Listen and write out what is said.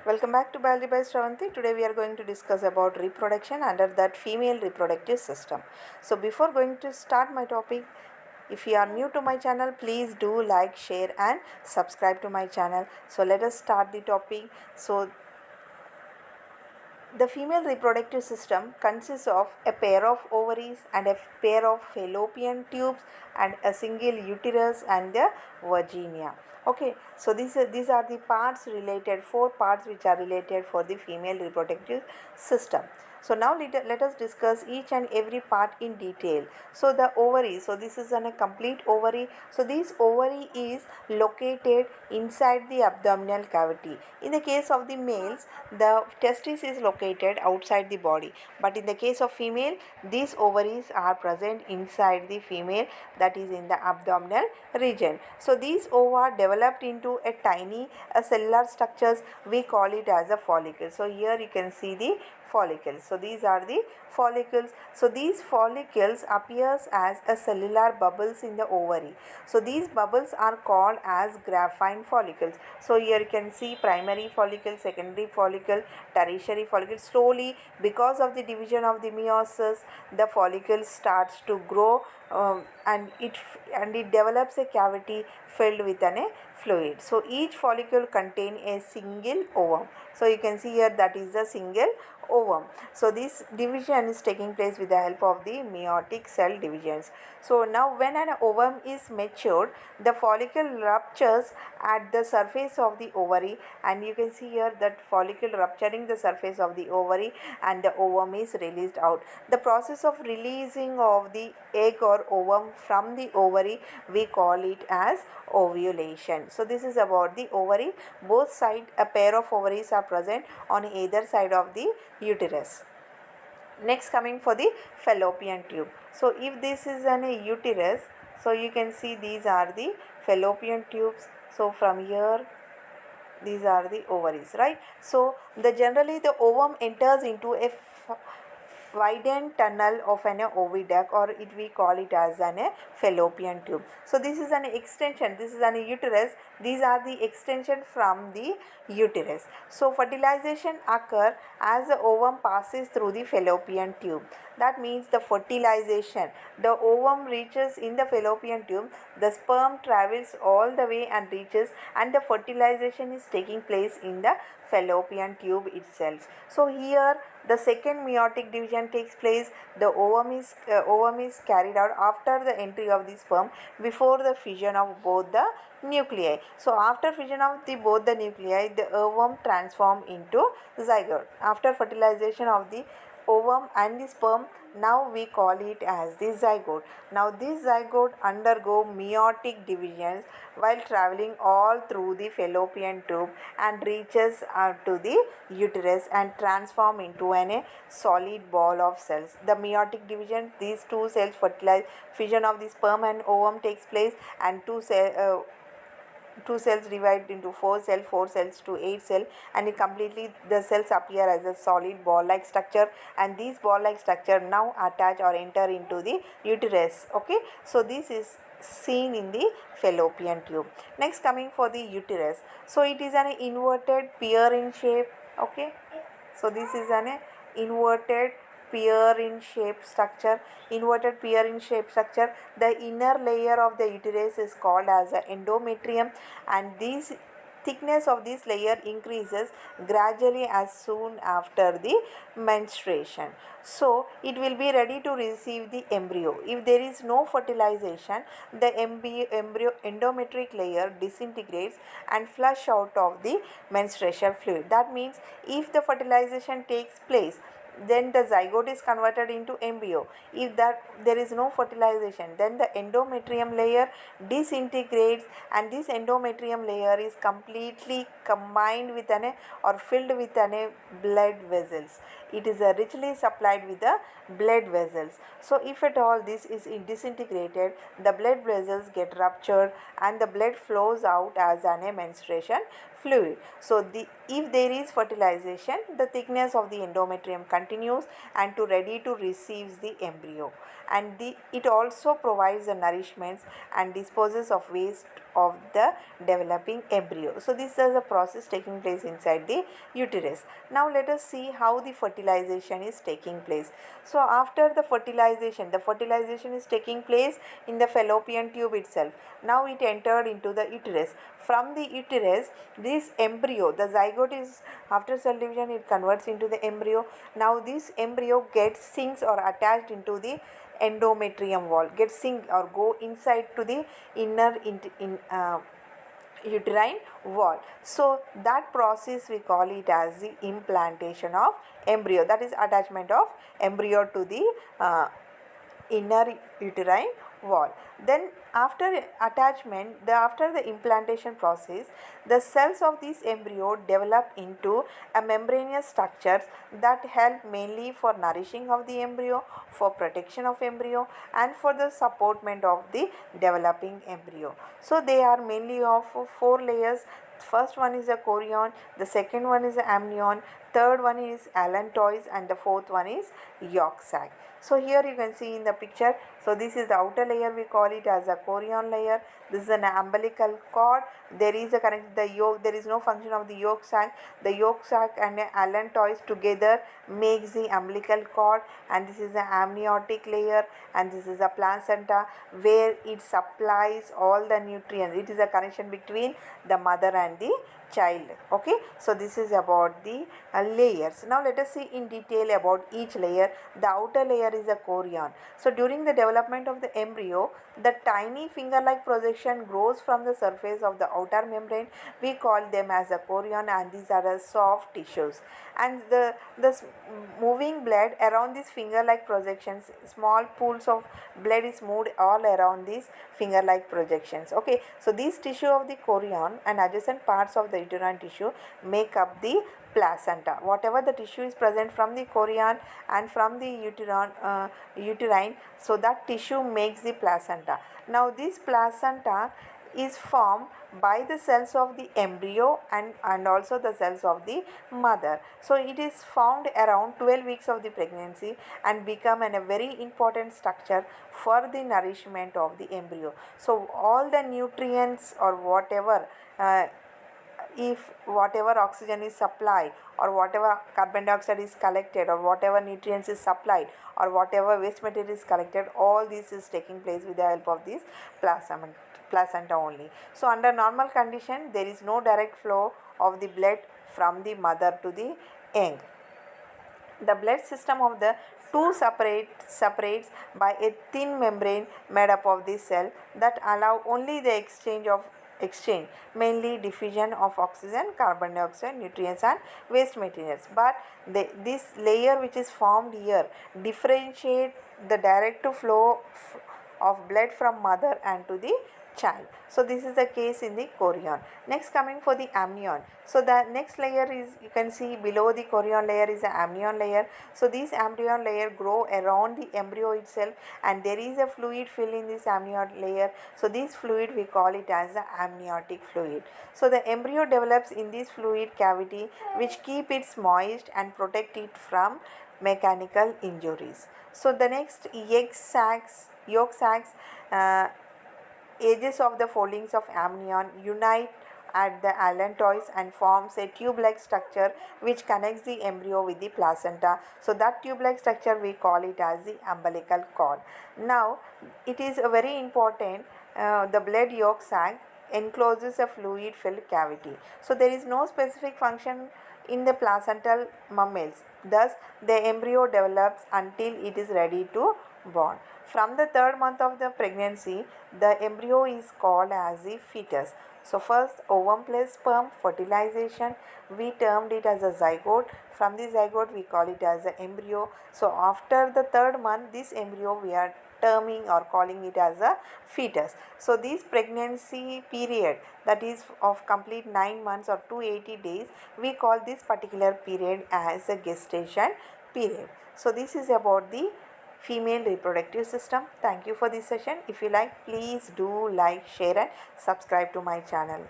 Welcome back to Biology by Shravanti. Today we are going to discuss about reproduction under that female reproductive system. So before going to start my topic, if you are new to my channel, please do like, share and subscribe to my channel. So let us start the topic. So the female reproductive system consists of a pair of ovaries and a pair of fallopian tubes and a single uterus and the vagina. Okay, so these are the parts related, four parts which are related for the female reproductive system. So now let us discuss each and every part in detail. So the ovary, so this is a complete ovary. So this ovary is located inside the abdominal cavity. In the case of the males, the testis is located outside the body, but in the case of female, these ovaries are present inside the female, that is in the abdominal region. So these ova developed into a tiny cellular structures, we call it as a follicle. So here you can see the follicles. So these are the follicles. So these follicles appears as a cellular bubbles in the ovary. So these bubbles are called as Graafian follicles. So here you can see primary follicle, secondary follicle, tertiary follicle. Slowly, because of the division of the meiosis, the follicle starts to grow and it develops a cavity filled with a fluid. So each follicle contain a single ovum. So you can see here that is a single ovum. So this division is taking place with the help of the meiotic cell divisions. So now when an ovum is matured, the follicle ruptures at the surface of the ovary, and you can see here that follicle rupturing the surface of the ovary and the ovum is released out. The process of releasing of the egg or ovum from the ovary, we call it as ovulation. So this is about the ovary. Both sides, a pair of ovaries are present on either side of the uterus. Next, coming for the fallopian tube. So if this is a uterus, so you can see these are the fallopian tubes. So from here these are the ovaries, right? So the generally the ovum enters into a widened tunnel of an oviduct, or it we call it as an fallopian tube. So this is an extension, this is an uterus, these are the extension from the uterus. So fertilization occur as the ovum passes through the fallopian tube. That means the fertilization, the ovum reaches in the fallopian tube, the sperm travels all the way and reaches, and the fertilization is taking place in the fallopian tube itself. So here the second meiotic division takes place. The ovum is carried out after the entry of the sperm, before the fission of both the nuclei. So after fission of both the nuclei, the ovum transform into zygote. After fertilization of the ovum and the sperm, now we call it as the zygote. Now this zygote undergo meiotic divisions while traveling all through the fallopian tube and reaches to the uterus and transform into a solid ball of cells. The meiotic division, these two cells fertilize, fission of the sperm and ovum takes place, and two cells divide into four cells to 8 cells, and it completely the cells appear as a solid ball like structure, and these ball like structure now attach or enter into the uterus. Okay, so this is seen in the fallopian tube. Next, coming for the uterus. So it is an inverted pear in shape. Okay, so this is an inverted pear in shape structure. Inverted pear in shape structure, the inner layer of the uterus is called as the endometrium, and this thickness of this layer increases gradually as soon after the menstruation. So it will be ready to receive the embryo. If there is no fertilization, the embryo endometric layer disintegrates and flush out of the menstrual fluid. That means if the fertilization takes place, then the zygote is converted into embryo. If that there is no fertilization, then the endometrium layer disintegrates, and this endometrium layer is completely combined with or filled with blood vessels. It is richly supplied with the blood vessels. So if at all this is disintegrated, the blood vessels get ruptured and the blood flows out as a menstruation fluid. So if there is fertilization, the thickness of the endometrium continues and to ready to receive the embryo, and it also provides the nourishments and disposes of waste of the developing embryo. So this is a process taking place inside the uterus. Now let us see how the fertilization is taking place. So after the fertilization is taking place in the fallopian tube itself. Now it entered into the uterus. From the uterus, this embryo, the zygote is, after cell division, it converts into the embryo. Now this embryo gets sinks or attached into the endometrium wall, gets sink or go inside to the inner uterine wall. So that process we call it as the implantation of embryo, that is attachment of embryo to the inner uterine wall. Then after attachment, after the implantation process, the cells of this embryo develop into a membranous structures that help mainly for nourishing of the embryo, for protection of embryo, and for the supportment of the developing embryo. So they are mainly of 4 layers. First one is a chorion, the second one is amnion, third one is allantois, and the fourth one is yolk sac. So here you can see in the picture, so this is the outer layer, we call it as a chorion layer. This is an umbilical cord. There is a connect the yolk, there is no function of the yolk sac. The yolk sac and the allantois together makes the umbilical cord, and this is the amniotic layer, and this is a placenta where it supplies all the nutrients. It is a connection between the mother and the child. Okay, so this is about the layers. Now let us see in detail about each layer. The outer layer is a chorion. So during the development of the embryo, the tiny finger like projection grows from the surface of the outer membrane. We call them as a chorion, and these are the soft tissues, and the moving blood around these finger like projections, small pools of blood is moved all around these finger like projections. Okay, so these tissue of the chorion and adjacent parts of the uterine tissue make up the placenta. Whatever the tissue is present from the chorion and from the uterine, so that tissue makes the placenta. Now this placenta is formed by the cells of the embryo and also the cells of the mother. So it is found around 12 weeks of the pregnancy and become a very important structure for the nourishment of the embryo. So all the nutrients or whatever if whatever oxygen is supplied or whatever carbon dioxide is collected or whatever nutrients is supplied or whatever waste material is collected, all this is taking place with the help of this placenta only. So under normal condition, there is no direct flow of the blood from the mother to the young. The blood system of the two separates by a thin membrane made up of this cell that allow only the exchange, mainly diffusion of oxygen, carbon dioxide, nutrients and waste materials. But this layer which is formed here differentiate the direct flow of blood from mother and to the child. So this is the case in the chorion. Next, coming for the amnion. So the next layer is, you can see below the chorion layer is the amnion layer. So this amnion layer grow around the embryo itself, and there is a fluid fill in this amnion layer. So this fluid we call it as the amniotic fluid. So the embryo develops in this fluid cavity which keep it moist and protect it from mechanical injuries. So the next, yolk sacs, edges of the foldings of amnion unite at the allantois and forms a tube-like structure which connects the embryo with the placenta. So that tube-like structure we call it as the umbilical cord. Now it is a very important, the blood yolk sac encloses a fluid filled cavity. So there is no specific function in the placental mammals. Thus the embryo develops until it is ready to born. From the third month of the pregnancy, the embryo is called as the fetus. So first, ovum plus sperm, fertilization, we termed it as a zygote. From the zygote we call it as the embryo. So after the third month, this embryo we are terming or calling it as a fetus. So this pregnancy period, that is of complete 9 months or 280 days, we call this particular period as a gestation period. So this is about the female reproductive system. Thank you for this session. If you like, please do like, share and subscribe to my channel.